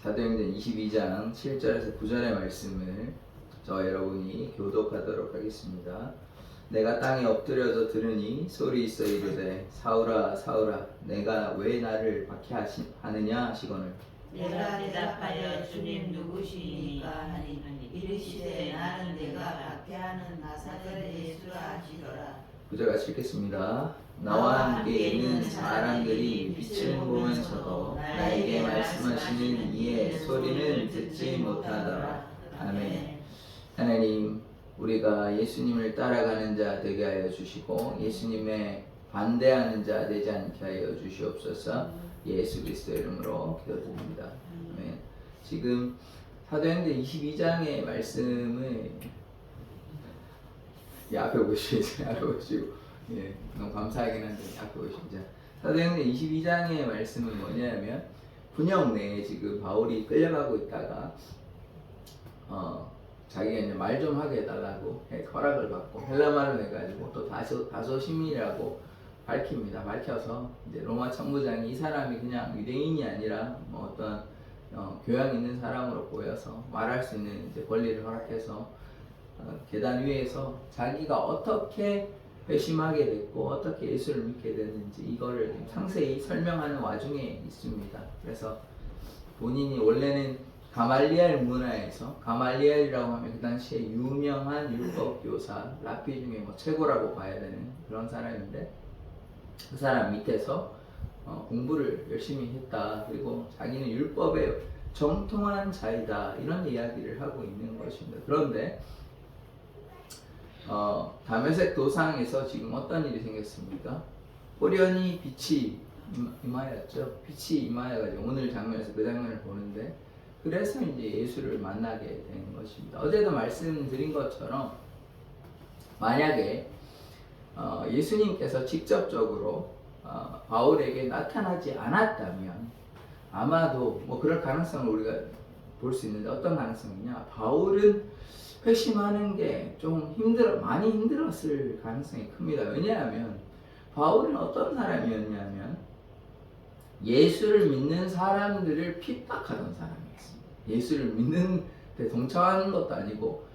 사도행전 22장 7절에서 9절의 말씀을 여러분이 교독하도록 하겠습니다. 내가 땅에 엎드려져 들으니 소리 있어 이르되 사울아 사울아 내가 왜 나를 박해하느냐 하시거늘 내가 대답하여 주님 누구시니까 하니 이르시되 나는 내가 박해하는 나사렛 예수라 하시더라. 9절 같이 읽겠습니다. 나와 함께 있는 사람들이 빛을 보면서도 나에게 말씀하시는 이의 소리는 듣지 못하더라. 아멘. 하나님, 우리가 예수님을 따라가는 자 되게 하여 주시고 예수님의 반대하는 자 되지 않게 하여 주시옵소서. 예수 그리스도의 이름으로 기도드립니다. 아멘. 지금 사도행전 22장의 말씀을 앞에 보시죠. 앞에 보시고 너무 감사하긴 한데 앞에 보시죠. 사도행전 22장의 말씀은 뭐냐면 군역 내에 지금 바울이 끌려가고 있다가 자기가 이제 말 좀 하게 해달라고 허락을 받고 헬라말을 해가지고 또 다소 시민이라고 밝힙니다. 밝혀서 이제 로마 천부장이 이 사람이 그냥 유대인이 아니라 뭐 어떤 교양 있는 사람으로 보여서 말할 수 있는 이제 권리를 허락해서 계단 위에서 자기가 어떻게 회심하게 됐고 어떻게 예수를 믿게 됐는지 이거를 상세히 설명하는 와중에 있습니다. 그래서 본인이 원래는 가말리엘 문화에서 가말리엘이라고 하면 그 당시에 유명한 율법 교사 랍비 중에 뭐 최고라고 봐야 되는 그런 사람인데 그 사람 밑에서 공부를 열심히 했다. 그리고 자기는 율법에 정통한 자이다. 이런 이야기를 하고 있는 것입니다. 그런데 다메섹 도상에서 지금 어떤 일이 생겼습니까? 호련히 빛이 임하였죠. 빛이 임하여가지고 오늘 장면에서 그 장면을 보는데 그래서 이제 예수를 만나게 되는 것입니다. 어제도 말씀드린 것처럼 만약에 예수님께서 직접적으로 바울에게 나타나지 않았다면 아마도 뭐 그럴 가능성을 우리가 볼 수 있는데 어떤 가능성이냐? 바울은 회심하는 게 좀 많이 힘들었을 가능성이 큽니다. 왜냐하면 바울은 어떤 사람이었냐면 예수를 믿는 사람들을 핍박하던 사람이었습니다. 예수를 믿는 데 동참하는 것도 아니고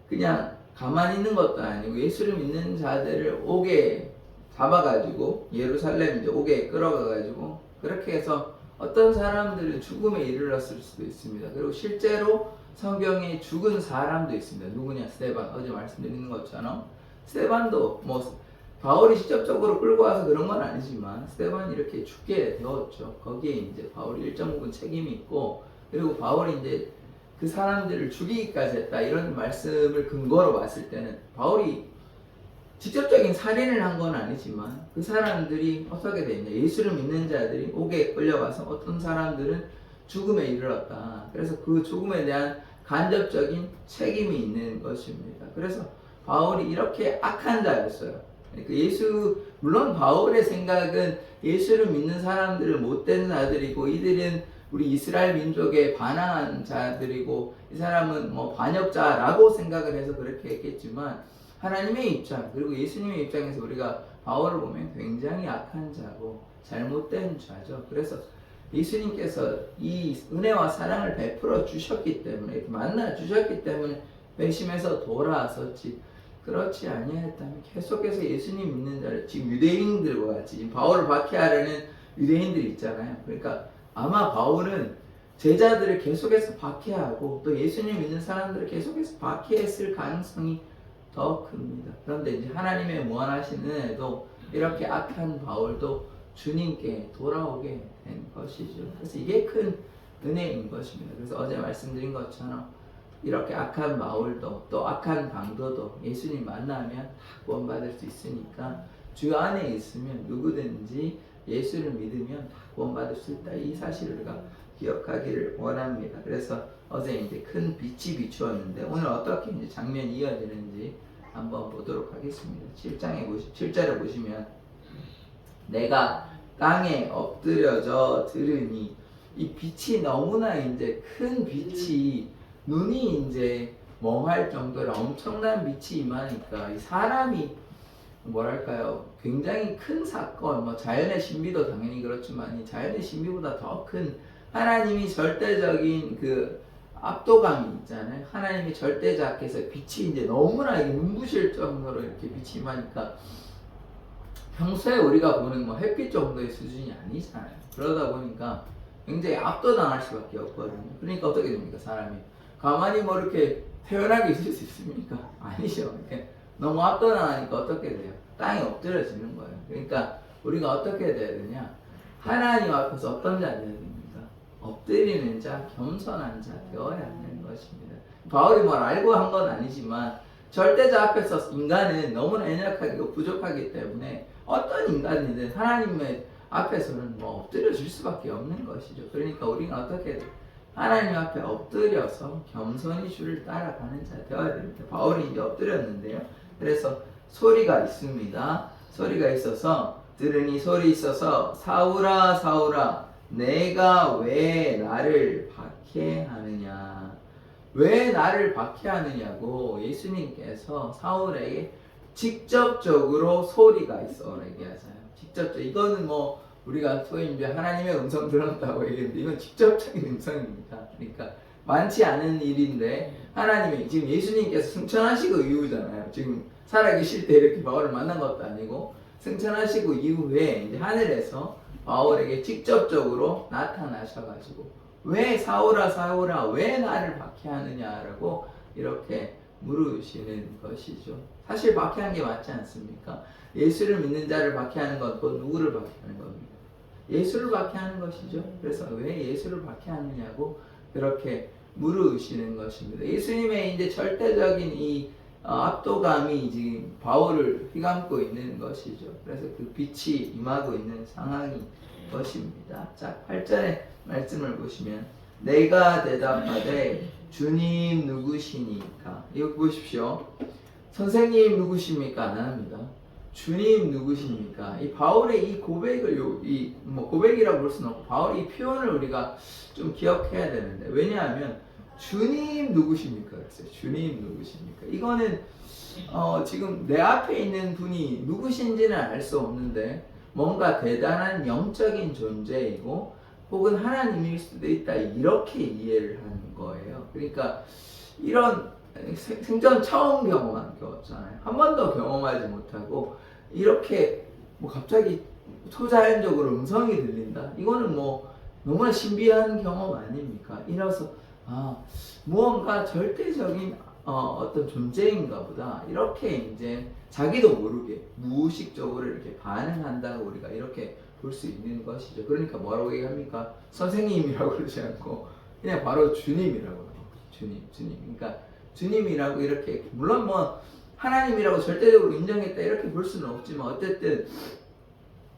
그냥 가만히 있는 것도 아니고 예수를 믿는 자들을 옥에 잡아가지고 예루살렘 이제 옥에 끌어가가지고 그렇게 해서 어떤 사람들은 죽음에 이르렀을 수도 있습니다. 그리고 실제로 성경에 죽은 사람도 있습니다. 누구냐? 스데반. 어제 말씀드린 것처럼 스데반도 뭐 바울이 직접적으로 끌고 와서 그런 건 아니지만 스데반이 이렇게 죽게 되었죠. 거기에 이제 바울이 일정 부분 책임이 있고 그리고 바울이 이제 그 사람들을 죽이기까지 했다. 이런 말씀을 근거로 봤을 때는 바울이 직접적인 살인을 한 건 아니지만 그 사람들이 어떻게 되냐? 예수를 믿는 자들이 옥에 끌려가서 어떤 사람들은 죽음에 이르렀다. 그래서 그 죽음에 대한 간접적인 책임이 있는 것입니다. 그래서 바울이 이렇게 악한 자였어요. 그러니까 물론 바울의 생각은 예수를 믿는 사람들은 못된 자들이고 이들은 우리 이스라엘 민족에 반항한 자들이고 이 사람은 뭐 반역자라고 생각을 해서 그렇게 했겠지만 하나님의 입장 그리고 예수님의 입장에서 우리가 바울을 보면 굉장히 악한 자고 잘못된 자죠. 그래서 예수님께서 이 은혜와 사랑을 베풀어 주셨기 때문에 이렇게 만나 주셨기 때문에 회심해서 돌아왔었지 그렇지 아니했다면 계속해서 예수님 믿는 자를 지금 유대인들과 같이 지금 바울을 박해하려는 유대인들이 있잖아요. 그러니까 아마 바울은 제자들을 계속해서 박해하고 또 예수님 믿는 사람들을 계속해서 박해했을 가능성이 더 큽니다. 그런데 이제 하나님의 무한하신 은혜도 이렇게 악한 바울도 주님께 돌아오게 된 것이죠. 그래서 이게 큰 은혜인 것입니다. 그래서 어제 말씀드린 것처럼 이렇게 악한 바울도 또 악한 강도도 예수님 만나면 다 구원받을 수 있으니까 주 안에 있으면 누구든지 예수를 믿으면 다 구원받을 수 있다. 이 사실을 우리가 기억하기를 원합니다. 그래서 어제 이제 큰 빛이 비추었는데 오늘 어떻게 이제 장면이 이어지는지 한번 보도록 하겠습니다. 7절에 보시면 내가 땅에 엎드려져 들으니 이 빛이 너무나 이제 큰 빛이 눈이 이제 멍할 정도로 엄청난 빛이 임하니까 이 사람이 뭐랄까요 굉장히 큰 사건 뭐 자연의 신비도 당연히 그렇지만 이 자연의 신비보다 더 큰 하나님이 절대적인 그 압도감이 있잖아요. 하나님이 절대자께서 빛이 이제 너무나 눈부실 정도로 이렇게 빛이 임하니까 평소에 우리가 보는 뭐 햇빛 정도의 수준이 아니잖아요. 그러다 보니까 굉장히 압도당할 수밖에 없거든요. 그러니까 어떻게 됩니까? 사람이 가만히 뭐 이렇게 태연하게 있을 수 있습니까? 아니죠. 이렇게 너무 압도당하니까 어떻게 돼요? 땅에 엎드려지는 거예요. 그러니까 우리가 어떻게 돼야 되냐? 하나님 앞에서 어떤 자 되어야 됩니까? 엎드리는 자, 겸손한 자 되어야 하는 것입니다. 바울이 뭘 알고 한 건 아니지만 절대자 앞에서 인간은 너무나 연약하고 부족하기 때문에 어떤 인간이든 하나님의 앞에서는 뭐 엎드려 줄 수밖에 없는 것이죠. 그러니까 우리가 어떻게 돼? 하나님 앞에 엎드려서 겸손히 주를 따라가는 자 되어야 됩니다. 바울이 이제 엎드렸는데요. 그래서 소리가 있습니다. 소리가 있어서 들으니 소리 있어서 사울아 사울아 내가 왜 나를 박해하느냐. 왜 나를 박해하느냐고 예수님께서 사울에게 직접적으로 소리가 있어 얘기하잖아요. 직접적 이거는 뭐 우리가 소위 이제 하나님의 음성 들었다고 얘기했는데 이건 직접적인 음성입니다. 그러니까 많지 않은 일인데 하나님이 지금 예수님께서 승천하시고 이후잖아요. 지금 살아계실 때 이렇게 바울을 만난 것도 아니고 승천하시고 이후에 이제 하늘에서 바울에게 직접적으로 나타나셔가지고 왜 사울아 사울아 왜 나를 박해하느냐라고 이렇게 물으시는 것이죠. 사실 박해한 게 맞지 않습니까? 예수를 믿는 자를 박해하는 건 또 누구를 박해하는 겁니까? 예수를 박해하는 것이죠. 그래서 왜 예수를 박해하느냐고 그렇게 물으시는 것입니다. 예수님의 이제 절대적인 이 압도감이 지금 바울을 휘감고 있는 것이죠. 그래서 그 빛이 임하고 있는 상황인 것입니다. 자, 8절의 말씀을 보시면 내가 대답하되 주님 누구시니까. 이거 보십시오. 선생님 누구십니까? 안 합니다. 주님 누구십니까? 이 바울의 이 고백을 뭐 고백이라고 볼 수는 없고 바울의 이 표현을 우리가 좀 기억해야 되는데 왜냐하면 주님 누구십니까? 그랬어요. 주님 누구십니까? 이거는 지금 내 앞에 있는 분이 누구신지는 알 수 없는데 뭔가 대단한 영적인 존재이고 혹은 하나님일 수도 있다 이렇게 이해를 하는 거예요. 그러니까 이런 생전 처음 경험한 거잖아요. 한 번도 경험하지 못하고 이렇게 뭐 갑자기 초자연적으로 음성이 들린다. 이거는 뭐 너무나 신비한 경험 아닙니까? 이래서 무언가 절대적인 어떤 존재인가 보다. 이렇게 이제 자기도 모르게 무의식적으로 이렇게 반응한다고 우리가 이렇게 볼 수 있는 것이죠. 그러니까 뭐라고 얘기합니까? 선생님이라고 그러지 않고 그냥 바로 주님이라고 해요. 주님. 그러니까 주님이라고 이렇게 물론 뭐 하나님이라고 절대적으로 인정했다 이렇게 볼 수는 없지만 어쨌든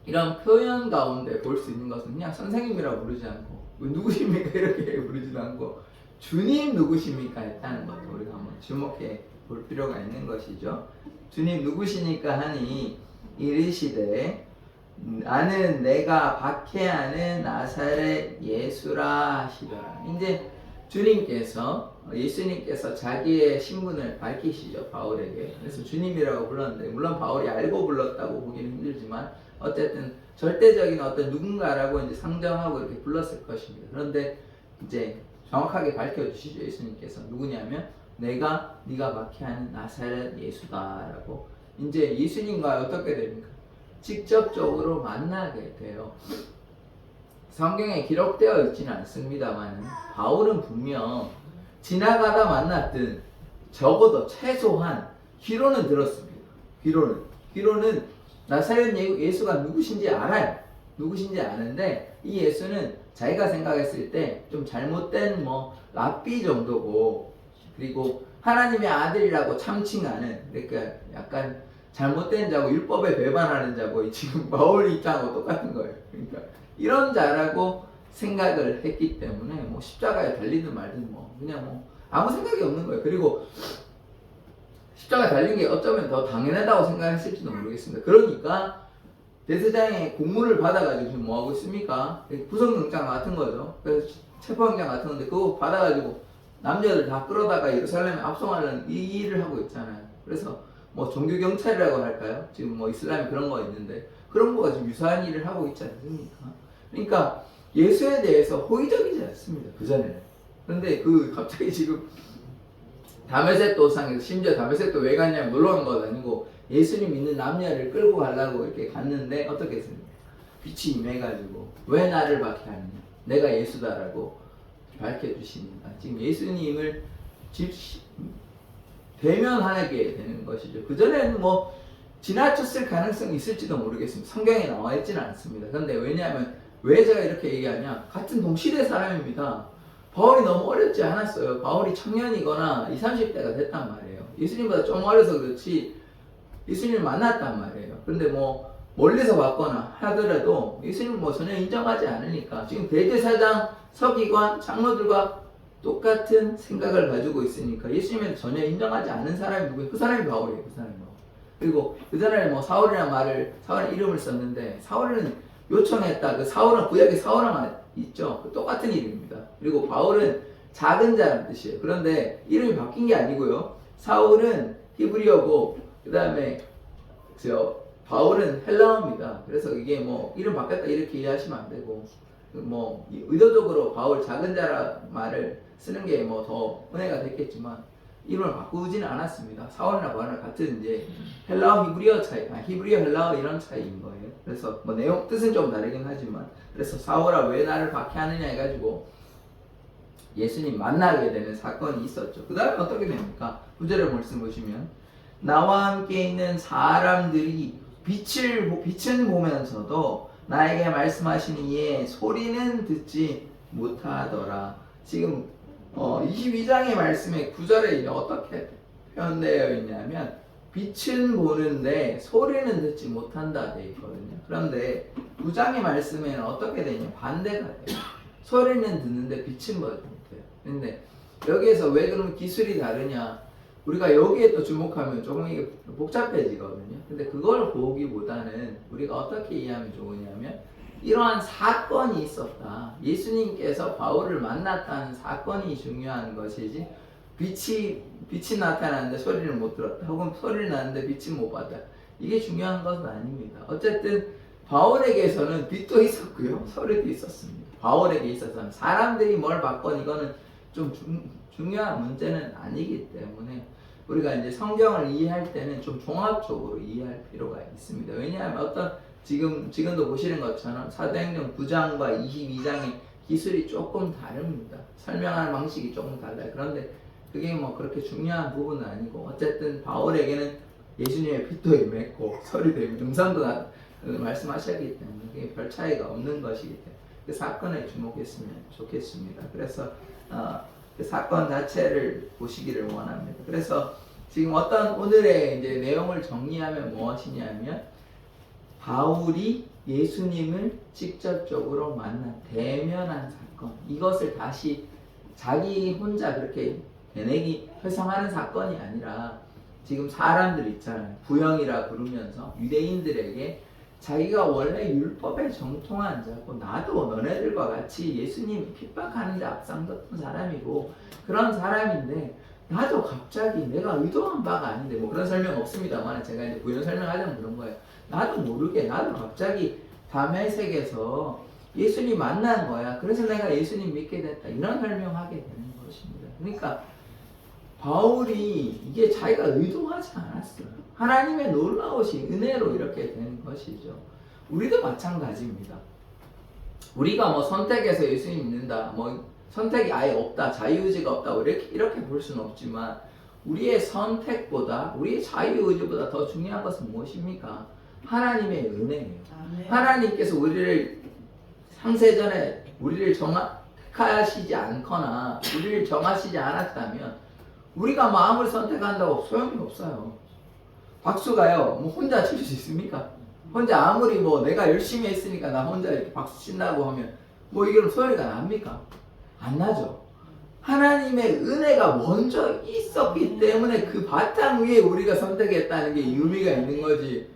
이런 표현 가운데 볼 수 있는 것은 그냥 선생님이라고 부르지 않고 누구십니까 이렇게 부르지도 않고 주님 누구십니까 했다는 것도 우리가 한번 주목해 볼 필요가 있는 것이죠. 주님 누구시니까 하니 이르시되 나는 내가 박해하는 나사렛 예수라 하시더라. 이제 예수님께서 자기의 신분을 밝히시죠. 바울에게. 그래서 주님이라고 불렀는데 물론 바울이 알고 불렀다고 보기는 힘들지만 어쨌든 절대적인 어떤 누군가라고 이제 상정하고 이렇게 불렀을 것입니다. 그런데 이제 정확하게 밝혀주시죠. 예수님께서 누구냐면 네가 박해하는 나사렛 예수다라고 이제 예수님과 어떻게 됩니까? 직접적으로 만나게 돼요. 성경에 기록되어 있지는 않습니다만 바울은 분명 지나가다 만났든 적어도 최소한 귀로는 들었습니다. 귀로는 나사렛 예수가 누구신지 알아요. 누구신지 아는데 이 예수는 자기가 생각했을 때 좀 잘못된 뭐 랍비 정도고 그리고 하나님의 아들이라고 참칭하는 그러니까 약간 잘못된 자고 율법에 배반하는 자고 지금 바울 입장하고 똑같은 거예요. 그러니까 이런 자라고 생각을 했기 때문에 뭐 십자가에 달리든 말든 뭐 그냥 뭐 아무 생각이 없는 거예요. 그리고 십자가에 달린 게 어쩌면 더 당연하다고 생각했을지도 모르겠습니다. 그러니까 대제사장의 공문을 받아가지고 지금 뭐 하고 있습니까? 구속영장 같은 거죠. 그래서 체포영장 같은 건데 그거 받아가지고 남자들 다 끌어다가 예루살렘에 압송하려는 이 일을 하고 있잖아요. 그래서 뭐 종교경찰이라고 할까요? 지금 뭐 이슬람이 그런 거 있는데 그런 거가 지금 유사한 일을 하고 있지 않습니까? 그러니까 예수에 대해서 호의적이지 않습니다. 그전에는. 그런데 갑자기 지금 다메섹 도상에서, 심지어 다메섹도 왜 갔냐면 놀러 간 건 아니고 예수님 믿는 남녀를 끌고 가려고 이렇게 갔는데 어떻게 했습니까? 빛이 임해가지고 왜 나를 박해하느냐, 내가 예수다라고 밝혀주십니다. 지금 예수님을 대면하게 되는 것이죠. 그전에는 뭐 지나쳤을 가능성이 있을지도 모르겠습니다. 성경에 나와 있지는 않습니다. 그런데 왜냐하면 왜 제가 이렇게 얘기하냐, 같은 동시대 사람입니다. 바울이 너무 어렸지 않았어요. 바울이 청년이거나 20, 30대가 됐단 말이에요. 예수님보다 좀 어려서 그렇지 예수님을 만났단 말이에요. 근데 뭐 멀리서 봤거나 하더라도 예수님을 뭐 전혀 인정하지 않으니까 지금 대제사장, 서기관, 장로들과 똑같은 생각을 가지고 있으니까 예수님을 전혀 인정하지 않은 사람이 누구예요? 그 사람이 바울이에요. 그 사람이 바울. 그리고 그 전에 뭐 사울이라는 이름을 썼는데 사울은 요청했다. 그 사울은 구약의 사울만 있죠. 그 똑같은 이름입니다. 그리고 바울은 작은 자라는 뜻이에요. 그런데 이름이 바뀐 게 아니고요. 사울은 히브리어고 그 다음에 바울은 헬라어입니다. 그래서 이게 뭐 이름 바뀌었다 이렇게 이해하시면 안 되고, 뭐 의도적으로 바울 작은 자라 말을 쓰는 게 뭐 더 은혜가 됐겠지만 이름을 바꾸지는 않았습니다. 사울이나 바울이나 같은 이제 헬라어 히브리어 차이, 히브리어 헬라어 이런 차이인 거예요. 그래서 뭐 내용 뜻은 좀 다르긴 하지만, 그래서 사울아 왜 나를 박해하느냐 해가지고 예수님 만나게 되는 사건이 있었죠. 그 다음에 어떻게 됩니까? 9절의 말씀 보시면 나와 함께 있는 사람들이 빛은 보면서도 나에게 말씀하시니 이에 소리는 듣지 못하더라. 지금 22장의 말씀에 9절에 어떻게 표현되어 있냐면 빛은 보는데 소리는 듣지 못한다 되어 있거든요. 그런데 9장의 말씀에는 어떻게 되냐, 반대가 돼요. 소리는 듣는데 빛은 보지 못해요. 근데 여기에서 왜 그러면 기술이 다르냐, 우리가 여기에 또 주목하면 조금 이게 복잡해지거든요. 근데 그걸 보기보다는 우리가 어떻게 이해하면 좋으냐면 이러한 사건이 있었다. 예수님께서 바울을 만났다는 사건이 중요한 것이지, 빛이 나타나는데 소리를 못 들었다, 혹은 소리를 나는데 빛은 못 봤다, 이게 중요한 것은 아닙니다. 어쨌든 바울에게서는 빛도 있었고요, 소리도 있었습니다. 바울에게 있어서는 사람들이 뭘 봤건 이거는 좀 중요한 문제는 아니기 때문에 우리가 이제 성경을 이해할 때는 좀 종합적으로 이해할 필요가 있습니다. 왜냐하면 지금도 보시는 것처럼 사도행전 9장과 22장의 기술이 조금 다릅니다. 설명하는 방식이 조금 달라요. 그런데 그게 뭐 그렇게 중요한 부분은 아니고, 어쨌든 바울에게는 예수님의 빛도 임했고 소리도 임했고 음성도 말씀하셨기 때문에 그게 별 차이가 없는 것이기 때문에 그 사건에 주목했으면 좋겠습니다. 그래서 그 사건 자체를 보시기를 원합니다. 그래서 지금 오늘의 이제 내용을 정리하면 무엇이냐면, 바울이 예수님을 직접적으로 대면한 사건, 이것을 다시 자기 혼자 그렇게 회상하는 사건이 아니라, 지금 사람들 있잖아요. 부형이라 부르면서 유대인들에게 자기가 원래 율법에 정통한 자고, 나도 너네들과 같이 예수님 핍박하는 데 앞장섰던 사람이고 그런 사람인데, 나도 갑자기 내가 의도한 바가 아닌데, 뭐 그런 설명 없습니다만 제가 이제 부연 설명하자면 그런 거예요. 나도 모르게 나도 갑자기 다메섹에서 예수님 만난 거야. 그래서 내가 예수님 믿게 됐다, 이런 설명하게 되는 것입니다. 그러니까 바울이 이게 자기가 의도하지 않았어요. 하나님의 놀라우신 은혜로 이렇게 되는 것이죠. 우리도 마찬가지입니다. 우리가 뭐 선택해서 예수님 믿는다, 뭐 선택이 아예 없다, 자유의지가 없다, 이렇게 볼 수는 없지만, 우리의 선택보다, 우리의 자유의지보다 더 중요한 것은 무엇입니까? 하나님의 은혜예요. 하나님께서 우리를 상세전에 우리를 택하시지 않거나 우리를 정하시지 않았다면 우리가 뭐 아무리 선택한다고 소용이 없어요. 박수가요, 뭐 혼자 칠 수 있습니까? 혼자 아무리 뭐 내가 열심히 했으니까 나 혼자 이렇게 박수 친다고 하면 뭐 이게 소리가 납니까? 안 나죠. 하나님의 은혜가 먼저 있었기 때문에 그 바탕 위에 우리가 선택했다는 게 의미가 있는 거지,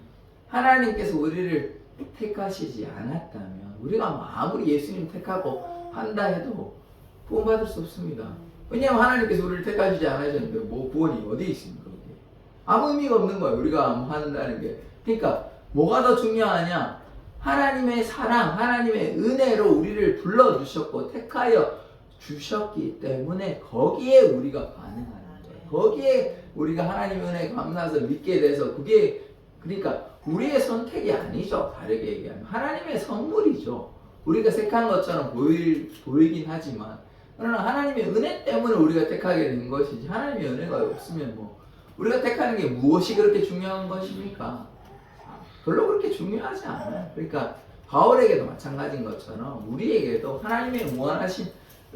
하나님께서 우리를 택하시지 않았다면 우리가 뭐 아무리 예수님 택하고 한다 해도 구원받을 수 없습니다. 왜냐하면 하나님께서 우리를 택하시지 않으셨는데 뭐 구원이 어디 있습니까? 그게 아무 의미가 없는 거예요, 우리가 한다는 게. 그러니까 뭐가 더 중요하냐, 하나님의 사랑, 하나님의 은혜로 우리를 불러주셨고 택하여 주셨기 때문에 거기에 우리가 반응하는 거예요. 거기에 우리가 하나님의 은혜에 감사해서 믿게 돼서 그게 그러니까 우리의 선택이 아니죠. 다르게 얘기하면 하나님의 선물이죠. 우리가 택한 것처럼 보이긴 하지만 그러나 하나님의 은혜 때문에 우리가 택하게 된 것이지 하나님의 은혜가 없으면 뭐 우리가 택하는 게 무엇이 그렇게 중요한 것입니까? 별로 그렇게 중요하지 않아요. 그러니까 바울에게도 마찬가지인 것처럼 우리에게도 하나님의 무한하신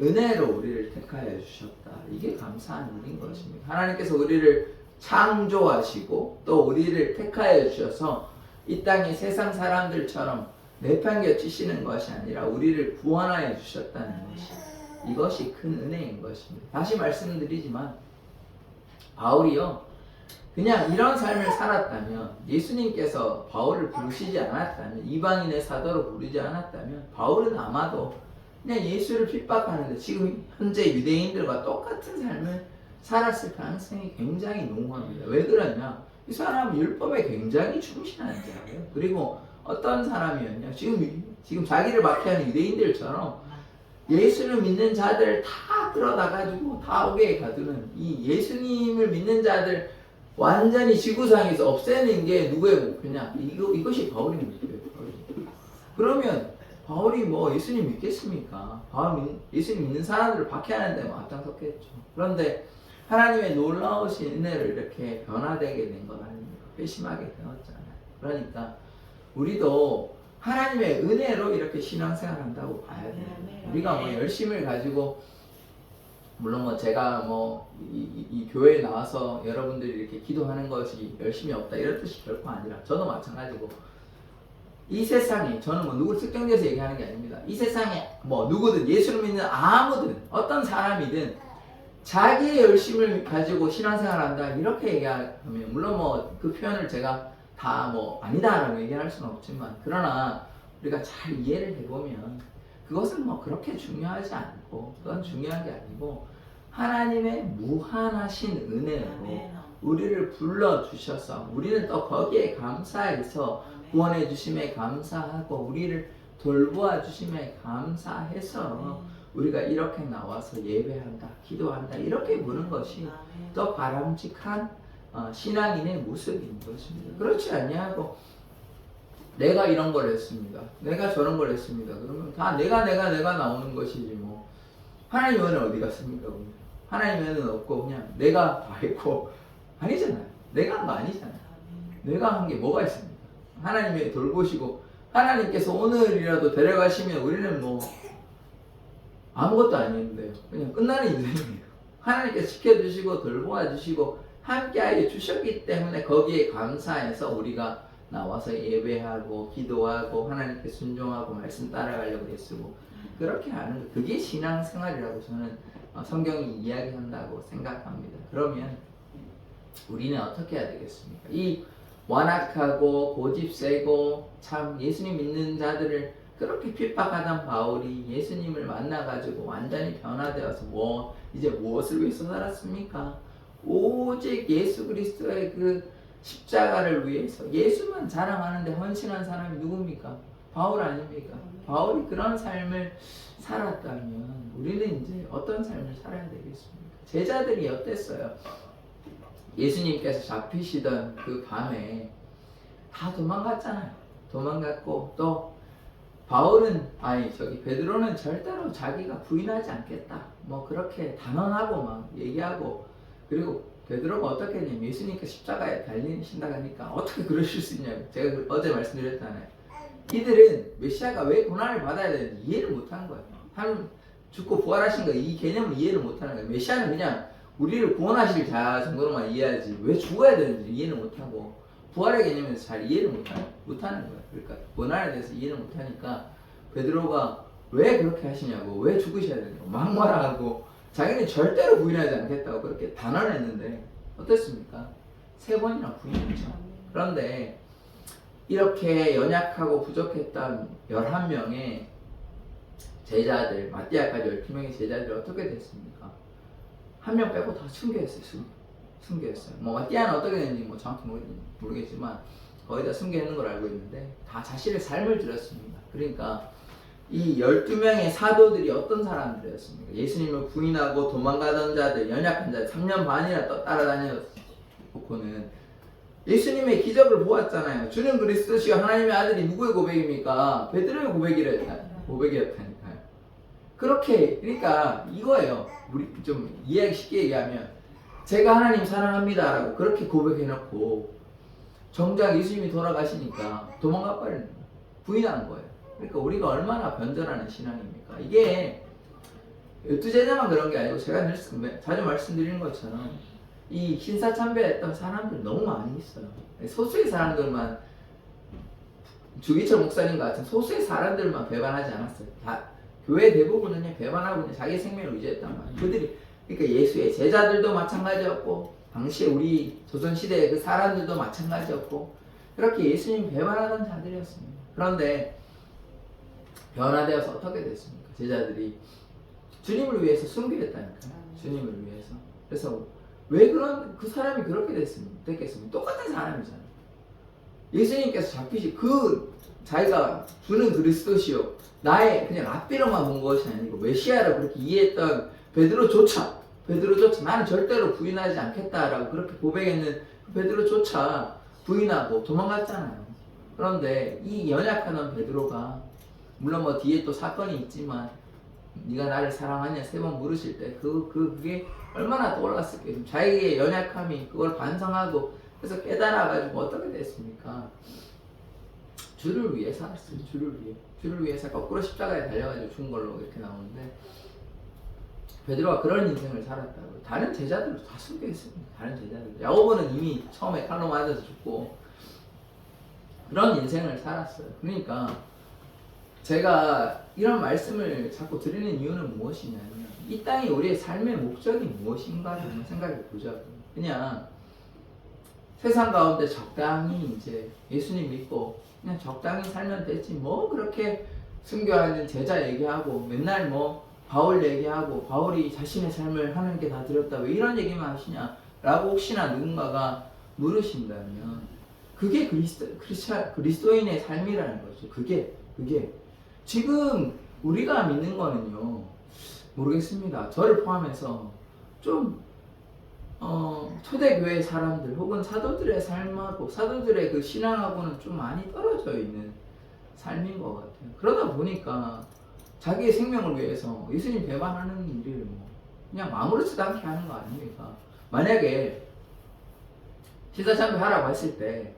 은혜로 우리를 택하여 주셨다. 이게 감사한 일인 것입니다. 하나님께서 우리를 창조하시고 또 우리를 택하여 주셔서 이 땅에 세상 사람들처럼 내팽개치시는 것이 아니라 우리를 구원하여 주셨다는 것이 이것이 큰 은혜인 것입니다. 다시 말씀드리지만 바울이요 그냥 이런 삶을 살았다면 예수님께서 바울을 부르시지 않았다면 이방인의 사도로 부르지 않았다면 바울은 아마도 그냥 예수를 핍박하는데 지금 현재 유대인들과 똑같은 삶을 살았을 가능성이 굉장히 농후합니다. 왜 그러냐? 이 사람은 율법에 굉장히 충실한 자예요. 그리고 어떤 사람이었냐? 지금 자기를 박해하는 유대인들처럼 예수를 믿는 자들을 다 끌어다가지고 다 옥에 가두는 이 예수님을 믿는 자들 완전히 지구상에서 없애는 게 누구의 목표냐? 이것이 바울의 목표예요. 그러면 바울이 뭐 예수님 믿겠습니까? 예수님 믿는 사람들을 박해하는 데 앞장섰겠죠. 그런데 하나님의 놀라우신 은혜를 이렇게 변화되게 된 건 아닙니까? 회심하게 되었잖아요. 그러니까 우리도 하나님의 은혜로 이렇게 신앙생활 한다고 봐야 돼요. 우리가 뭐 열심을 가지고 물론 뭐 제가 뭐 이 교회에 나와서 여러분들이 이렇게 기도하는 것이 열심이 없다 이런 뜻이 결코 아니라 저도 마찬가지고 이 세상에 저는 뭐 누구를 특정해서 얘기하는 게 아닙니다. 이 세상에 뭐 누구든 예수를 믿는 아무든 어떤 사람이든 자기의 열심을 가지고 신앙생활 한다 이렇게 얘기하면 물론 뭐 그 표현을 제가 다 뭐 아니다라고 얘기할 수는 없지만 그러나 우리가 잘 이해를 해보면 그것은 뭐 그렇게 중요하지 않고 그건 중요한 게 아니고 하나님의 무한하신 은혜로 우리를 불러주셔서 우리는 또 거기에 감사해서 구원해 주심에 감사하고 우리를 돌보아 주심에 감사해서 우리가 이렇게 나와서 예배한다 기도한다 이렇게 보는 것이 또 바람직한 신앙인의 모습인 것입니다. 그렇지 아니하고 내가 이런 걸 했습니다. 내가 저런 걸 했습니다. 그러면 다 내가 나오는 것이지 뭐 하나님 은혜는 어디 갔습니까? 하나님 은혜는 없고 그냥 내가 다 했고 아니잖아요. 내가 한 거 아니잖아요. 내가 한 게 뭐가 있습니까? 하나님이 돌보시고 하나님께서 오늘이라도 데려가시면 우리는 뭐 아무것도 아닌데요. 그냥 끝나는 인생이에요. 하나님께서 지켜주시고 돌보아주시고 함께하여 주셨기 때문에 거기에 감사해서 우리가 나와서 예배하고 기도하고 하나님께 순종하고 말씀 따라가려고 애쓰고 그렇게 하는 거 그게 신앙생활이라고 저는 성경이 이야기한다고 생각합니다. 그러면 우리는 어떻게 해야 되겠습니까? 이 완악하고 고집 세고 참 예수님 믿는 자들을 그렇게 핍박하던 바울이 예수님을 만나가지고 완전히 변화되어서 이제 무엇을 위해서 살았습니까? 오직 예수 그리스도의 그 십자가를 위해서 예수만 자랑하는데 헌신한 사람이 누굽니까? 바울 아닙니까? 바울이 그런 삶을 살았다면 우리는 이제 어떤 삶을 살아야 되겠습니까? 제자들이 어땠어요? 예수님께서 잡히시던 그 밤에 다 도망갔잖아요. 도망갔고 또 베드로는 절대로 자기가 부인하지 않겠다. 뭐 그렇게 단언하고 막 얘기하고 그리고 베드로가 어떻게 했냐면 예수님께서 십자가에 달리신다고 하니까 어떻게 그러실 수 있냐고 제가 어제 말씀드렸잖아요. 이들은 메시아가 왜 고난을 받아야 되는지 이해를 못한 거예요. 하나님 죽고 부활하신 거 이 개념을 이해를 못하는 거예요. 메시아는 그냥 우리를 구원하실 자 정도로만 이해하지 왜 죽어야 되는지 이해를 못하고 부활의 개념에서 잘 이해를 못하는 거예요. 그러니까 고난에 대해서 이해를 못하니까 베드로가 왜 그렇게 하시냐고 왜 죽으셔야 되냐고 막말하고 자기는 절대로 부인하지 않겠다고 그렇게 단언했는데 어땠습니까? 3번이나 부인했죠. 그런데 이렇게 연약하고 부족했던 11명의 제자들 마띠아까지 12명의 제자들이 어떻게 됐습니까? 한 명 빼고 다 순교했어요. 순교했어요. 뭐 마띠아는 어떻게 됐는지 뭐 정확히 모르겠지만 거의 다 숨겨 있는 걸 알고 있는데 다 자신의 삶을 드렸습니다. 그러니까 이 12명의 사도들이 어떤 사람들이었습니까? 예수님을 부인하고 도망가던 자들, 연약한 자들, 3년 반이나 따라다녔고는 예수님의 기적을 보았잖아요. 주는 그리스도시요 하나님의 아들이 누구의 고백입니까? 베드로의 고백이었다니까요. 그렇게 그러니까 이거예요. 우리 좀 이해하기 쉽게 얘기하면 제가 하나님 사랑합니다라고 그렇게 고백해놓고 정작 예수님이 돌아가시니까 도망가 버리는 거예요. 부인한 거예요. 그러니까 우리가 얼마나 변절하는 신앙입니까? 이게 12제자만 그런 게 아니고 제가 늘 자주 말씀드리는 것처럼 이 신사참배했던 사람들 너무 많이 있어요. 소수의 사람들만 주기철 목사님 같은 소수의 사람들만 배반하지 않았어요. 다 교회 대부분은 그냥 배반하고 그냥 자기 생명을 의지했단 말이에요. 그들이 그러니까 예수의 제자들도 마찬가지였고 당시에 우리 조선시대의 그 사람들도 마찬가지였고 그렇게 예수님 배반하던 자들이었습니다. 그런데 변화되어서 어떻게 됐습니까? 제자들이 주님을 위해서 순교했다니까요. 주님을 위해서. 그래서 왜 그 사람이 그렇게 됐겠습니까? 똑같은 사람이잖아요. 예수님께서 잡히시 자기가 주는 그리스도시요 나의 그냥 앞뒤로만 본 것이 아니고 메시아를 그렇게 이해했던 베드로조차 나는 절대로 부인하지 않겠다라고 그렇게 고백했는 베드로조차 부인하고 도망갔잖아요. 그런데 이 연약한 베드로가 물론 뭐 뒤에 또 사건이 있지만 네가 나를 사랑하냐 3번 물으실 때 그게 얼마나 떠올랐을까요? 자기의 연약함이 그걸 반성하고 그래서 깨달아가지고 어떻게 됐습니까? 주를 위해 살았어요. 주를 위해서 거꾸로 십자가에 달려가지고 죽은 걸로 이렇게 나오는데 베드로가 그런 인생을 살았다고. 다른 제자들도 다 숨겨 있습니다. 다른 제자들. 야고보는 이미 처음에 칼로 맞아서 죽고 그런 인생을 살았어요. 그러니까 제가 이런 말씀을 자꾸 드리는 이유는 무엇이냐면 이 땅이 우리의 삶의 목적이 무엇인가를 한번 생각해 보자고요. 그냥 세상 가운데 적당히 이제 예수님 믿고 그냥 적당히 살면 되지 뭐 그렇게 순교하는 제자 얘기하고 맨날 뭐 바울 얘기하고 바울이 자신의 삶을 하는 게 다 들었다 왜 이런 얘기만 하시냐라고 혹시나 누군가가 물으신다면 그게 그리스도인의 삶이라는 거죠. 그게 지금 우리가 믿는 거는요 모르겠습니다. 저를 포함해서 좀 초대교회 사람들 혹은 사도들의 삶하고 사도들의 그 신앙하고는 좀 많이 떨어져 있는 삶인 것 같아요. 그러다 보니까 자기의 생명을 위해서 예수님 배반하는 일을 뭐 그냥 아무렇지도 않게 하는 거 아닙니까? 만약에 신사참배 하라고 했을 때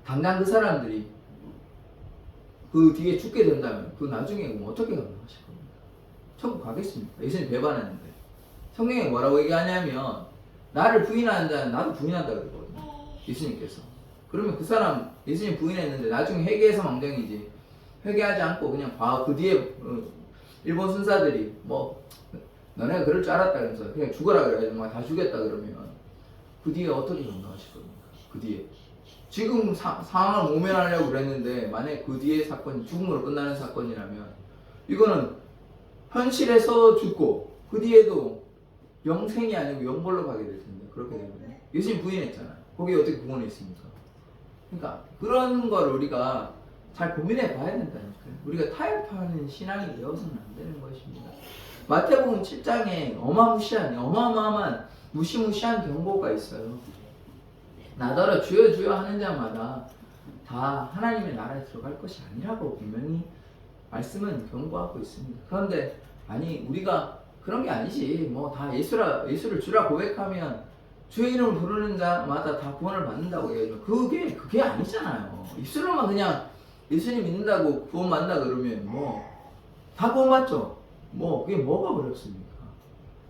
당장 그 사람들이 그 뒤에 죽게 된다면 그 나중에 뭐 어떻게 감당하실 겁니까? 천국 가겠습니까? 예수님 배반했는데 성경에 뭐라고 얘기하냐면 나를 부인하는 자는 나도 부인한다 그러거든요. 예수님께서. 그러면 그 사람 예수님 부인했는데 나중에 회개해서 망정이지 회개하지 않고 그냥 그 뒤에 일본 순사들이 뭐 너네가 그럴 줄 알았다 그러면서 그냥 죽어라 그래가지고 막 다 죽였다 그러면 그 뒤에 어떻게 감당하실 겁니까? 그 뒤에 지금 상황을 모면하려고 그랬는데 만약에 그 뒤에 사건이 죽음으로 끝나는 사건이라면 이거는 현실에서 죽고 그 뒤에도 영생이 아니고 영벌로 가게 될 텐데 그렇게 되면 예수님 부인했잖아요. 거기에 어떻게 구원이 있습니까? 그러니까 그런 걸 우리가 잘 고민해 봐야 된다니까요. 우리가 타협하는 신앙이 되어서는 안 되는 것입니다. 마태복음 7장에 어마어마한 무시무시한 경고가 있어요. 나더러 주여 주여 하는 자마다 다 하나님의 나라에 들어갈 것이 아니라고 분명히 말씀은 경고하고 있습니다. 그런데 아니 우리가 그런 게 아니지 뭐 다 예수를 주라 고백하면 주의 이름을 부르는 자마다 다 구원을 받는다고 얘기하지만 그게 아니잖아요. 입술로만 그냥 예수님 믿는다고 구원 받는다 그러면 뭐 다 구원 받죠. 뭐 그게 뭐가 어렵습니까?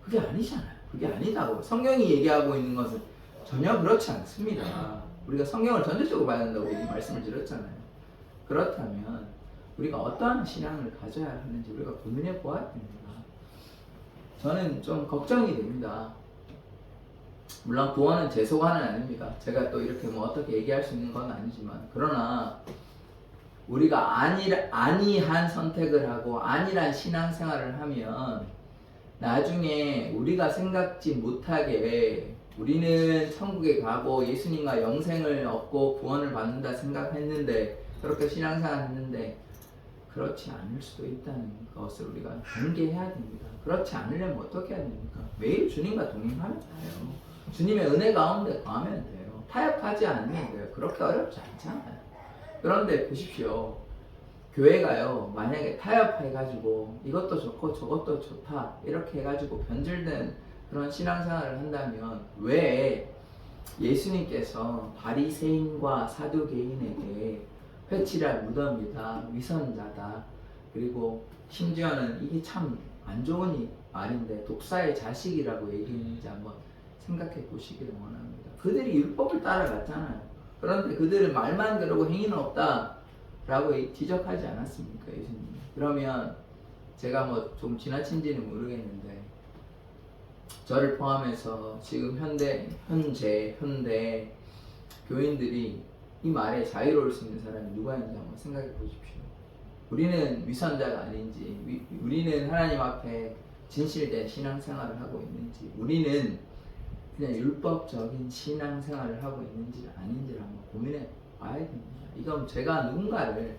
그게 아니잖아요. 그게 아니다고 성경이 얘기하고 있는 것은 전혀 그렇지 않습니다. 우리가 성경을 전체적으로 봐야 된다고 말씀을 드렸잖아요. 그렇다면 우리가 어떠한 신앙을 가져야 하는지 우리가 고민해 보아야 됩니다. 저는 좀 걱정이 됩니다. 물론 구원은 제 소관은 아닙니다. 제가 또 이렇게 뭐 어떻게 얘기할 수 있는 건 아니지만 그러나 우리가 안이한 선택을 하고 안일한 신앙생활을 하면 나중에 우리가 생각지 못하게 우리는 천국에 가고 예수님과 영생을 얻고 구원을 받는다 생각했는데 그렇게 신앙생활 했는데 그렇지 않을 수도 있다는 것을 우리가 경계해야 됩니다. 그렇지 않으려면 어떻게 해야 됩니까? 매일 주님과 동행하면 돼요. 주님의 은혜 가운데 거하면 돼요. 타협하지 않으면 돼요. 그렇게 어렵지 않잖아요. 그런데 보십시오. 교회가요, 만약에 타협해가지고 이것도 좋고 저것도 좋다 이렇게 해가지고 변질된 그런 신앙생활을 한다면 왜 예수님께서 바리새인과 사두개인에게 회칠할 무덤이다, 위선자다, 그리고 심지어는 이게 참 안 좋은 말인데 독사의 자식이라고 얘기했는지 한번 생각해 보시기를 원합니다. 그들이 율법을 따라갔잖아요. 그런데 그들은 말만 그러고 행위는 없다 라고 지적하지 않았습니까, 예수님? 그러면 제가 뭐 좀 지나친지는 모르겠는데 저를 포함해서 지금 현재 교인들이 이 말에 자유로울 수 있는 사람이 누가 있는지 한번 생각해 보십시오. 우리는 위선자가 아닌지, 우리는 하나님 앞에 진실된 신앙생활을 하고 있는지, 우리는 그냥 율법적인 신앙생활을 하고 있는지 아닌지를 한번 고민해 봐야 됩니다. 이건 제가 누군가를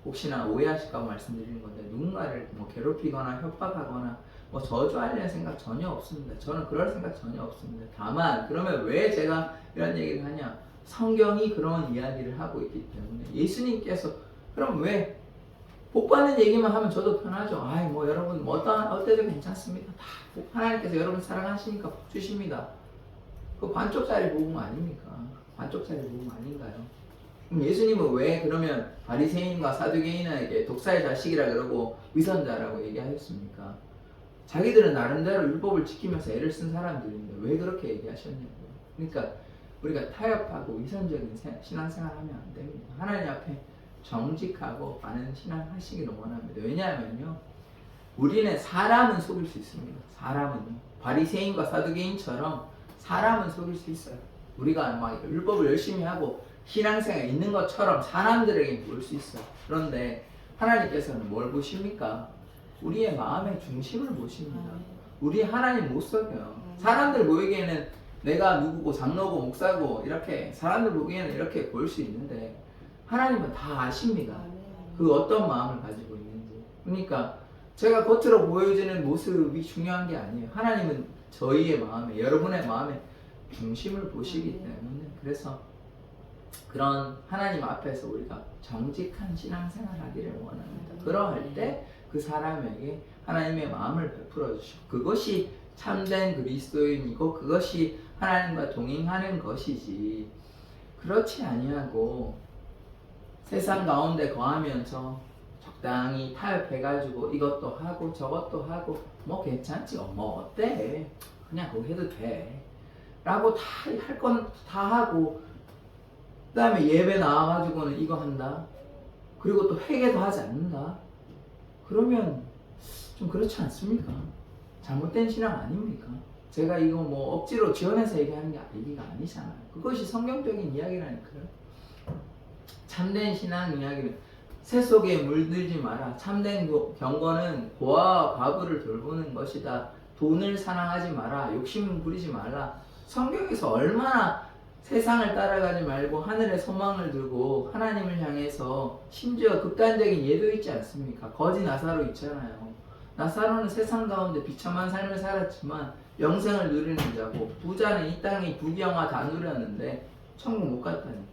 혹시나 오해하실까 말씀드리는 건데 누군가를 뭐 괴롭히거나 협박하거나 뭐 저주하려는 생각 전혀 없습니다. 저는 그럴 생각 전혀 없습니다. 다만 그러면 왜 제가 이런 얘기를 하냐? 성경이 그런 이야기를 하고 있기 때문에 예수님께서 그럼 왜 복 받는 얘기만 하면 저도 편하죠. 아이 뭐 여러분 뭐 어때도 괜찮습니다. 다 하나님께서 여러분 사랑하시니까 복 주십니다. 그 반쪽짜리 복음 아닙니까? 반쪽짜리 복음 아닌가요? 그럼 예수님은 왜 그러면 바리새인과 사두개인에게 독사의 자식이라 그러고 위선자라고 얘기하셨습니까? 자기들은 나름대로 율법을 지키면서 애를 쓴 사람들인데 왜 그렇게 얘기하셨냐고요. 그러니까 우리가 타협하고 위선적인 신앙생활 하면 안 됩니다. 하나님 앞에 정직하고 바른 신앙 하시기를 원합니다. 왜냐하면요, 우리는 사람은 속일 수 있습니다. 사람은요, 바리새인과 사두개인처럼 사람은 속일 수 있어요. 우리가 막 율법을 열심히 하고 신앙생활 있는 것처럼 사람들에게 보일 수 있어요. 그런데 하나님께서는 뭘 보십니까? 우리의 마음의 중심을 보십니다. 우리 하나님 못 속여요. 사람들 보기에는 내가 누구고 장로고 목사고 이렇게 사람들 보기에는 이렇게 보일 수 있는데 하나님은 다 아십니다. 그 어떤 마음을 가지고 있는지. 그러니까 제가 겉으로 보여지는 모습이 중요한 게 아니에요. 하나님은 저희의 마음에, 여러분의 마음의 중심을 보시기 때문에 그래서 그런 하나님 앞에서 우리가 정직한 신앙생활 하기를 원합니다. 그러할 때 그 사람에게 하나님의 마음을 베풀어 주시고 그것이 참된 그리스도인이고 그것이 하나님과 동행하는 것이지 그렇지 아니하고 세상 가운데 거하면서 적당히 타협해가지고 이것도 하고 저것도 하고 뭐 괜찮지 뭐 어때 그냥 그거 해도 돼 라고 다 할 건 다 하고 그 다음에 예배 나와가지고는 이거 한다 그리고 또 회개도 하지 않는다 그러면 좀 그렇지 않습니까? 잘못된 신앙 아닙니까? 제가 이거 뭐 억지로 지어내서 얘기하는 게 얘기가 아니잖아요. 그것이 성경적인 이야기라니까요. 참된 신앙 이야기는 새 속에 물들지 마라. 참된 경건은 고아와 과부를 돌보는 것이다. 돈을 사랑하지 마라. 욕심 부리지 말라. 성경에서 얼마나 세상을 따라가지 말고 하늘에 소망을 두고 하나님을 향해서 심지어 극단적인 예도 있지 않습니까? 거지 나사로 있잖아요. 나사로는 세상 가운데 비참한 삶을 살았지만 영생을 누리는 자고 부자는 이 땅의 부귀영화 다 누렸는데 천국 못 갔다니까.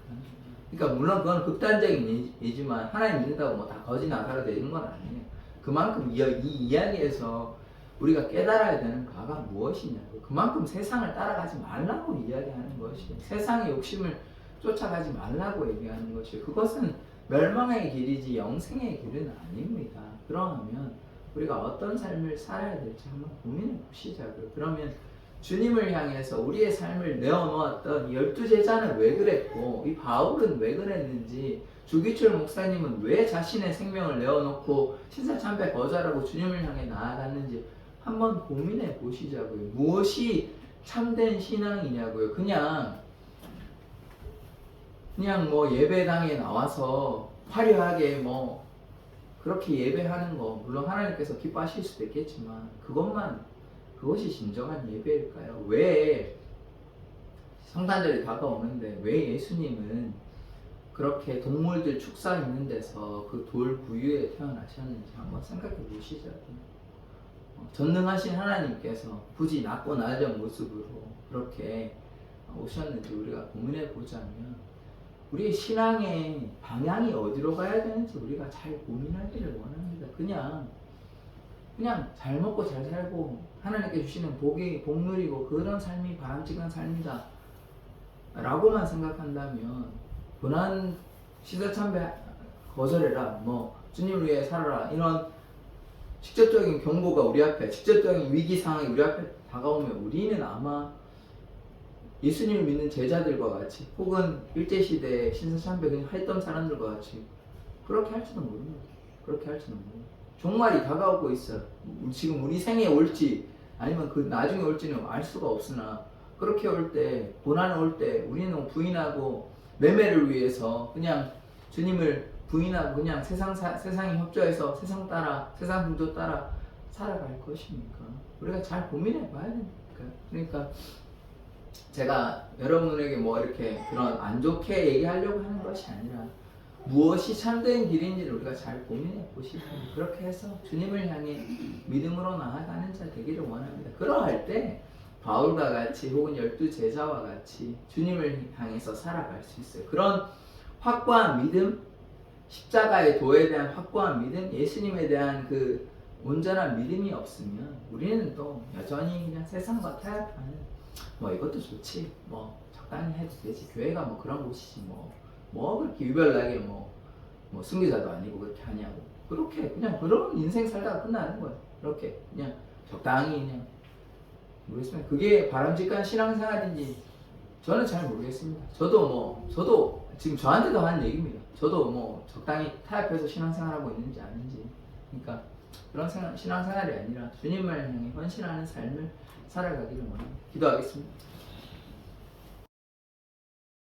그러니까 물론 그건 극단적인 예지만 하나님 믿는다고 뭐 다 거지 나사로 되는 건 아니에요. 그만큼 이 이야기에서 우리가 깨달아야 되는 바가 무엇이냐고. 그만큼 세상을 따라가지 말라고 이야기하는 것이에요. 세상의 욕심을 쫓아가지 말라고 얘기하는 것이에요. 그것은 멸망의 길이지 영생의 길은 아닙니다. 그러면 우리가 어떤 삶을 살아야 될지 한번 고민해 보시자고요. 그러면 주님을 향해서 우리의 삶을 내어놓았던 12제자는 왜 그랬고 이 바울은 왜 그랬는지 주기철 목사님은 왜 자신의 생명을 내어놓고 신사참배 거절하고 주님을 향해 나아갔는지 한번 고민해 보시자고요. 무엇이 참된 신앙이냐고요. 그냥 뭐 예배당에 나와서 화려하게 뭐 그렇게 예배하는 거 물론 하나님께서 기뻐하실 수도 있겠지만 그것이 진정한 예배일까요? 왜 성탄절이 다가오는데 왜 예수님은 그렇게 동물들 축사 있는 데서 그 돌 구유에 태어나셨는지 한번 생각해 보시죠. 전능하신 하나님께서 굳이 낮고 낮은 모습으로 그렇게 오셨는지 우리가 고민해 보자면 우리의 신앙의 방향이 어디로 가야 되는지 우리가 잘 고민하기를 원합니다. 그냥 잘 먹고 잘 살고 하나님께 주시는 복이 복누리고 그런 삶이 바람직한 삶이다 라고만 생각한다면 고난 시대참배 거절해라 뭐 주님을 위해 살아라 이런 직접적인 경고가 우리 앞에 직접적인 위기 상황이 우리 앞에 다가오면 우리는 아마 예수님을 믿는 제자들과 같이 혹은 일제시대에 신사참배 그냥 했던 사람들과 같이 그렇게 할지도 모릅니다. 그렇게 할지도 모릅니다. 종말이 다가오고 있어요. 지금 우리 생에 올지 아니면 그 나중에 올지는 알 수가 없으나 그렇게 올 때 고난 올 때 우리는 부인하고 매매를 위해서 그냥 주님을 부인하고 그냥 세상에 협조해서 세상 따라 세상 풍조 따라 살아갈 것입니까? 우리가 잘 고민해 봐야 됩니까? 그러니까 제가 여러분에게 뭐 이렇게 그런 안 좋게 얘기하려고 하는 것이 아니라 무엇이 참된 길인지를 우리가 잘 고민해 보시고 그렇게 해서 주님을 향해 믿음으로 나아가는 자 되기를 원합니다. 그러할 때 바울과 같이 혹은 12제자와 같이 주님을 향해서 살아갈 수 있어요. 그런 확고한 믿음, 십자가의 도에 대한 확고한 믿음, 예수님에 대한 그 온전한 믿음이 없으면 우리는 또 여전히 그냥 세상과 타협하는 뭐 이것도 좋지 뭐 적당히 해도 되지 교회가 뭐 그런 곳이지 뭐 그렇게 유별나게 뭐 순교자도 아니고 그렇게 하냐고 그렇게 그냥 그런 인생 살다가 끝나는 거예요. 그렇게 그냥 적당히 그냥 모르겠습니다. 그게 바람직한 신앙생활인지 저는 잘 모르겠습니다. 저도 지금 저한테도 하는 얘기입니다. 저도 뭐 적당히 타협해서 신앙생활하고 있는지 아닌지 그러니까 그런 신앙생활이 아니라 주님을 향해 헌신하는 삶을 살아가기를 원합니다. 기도하겠습니다.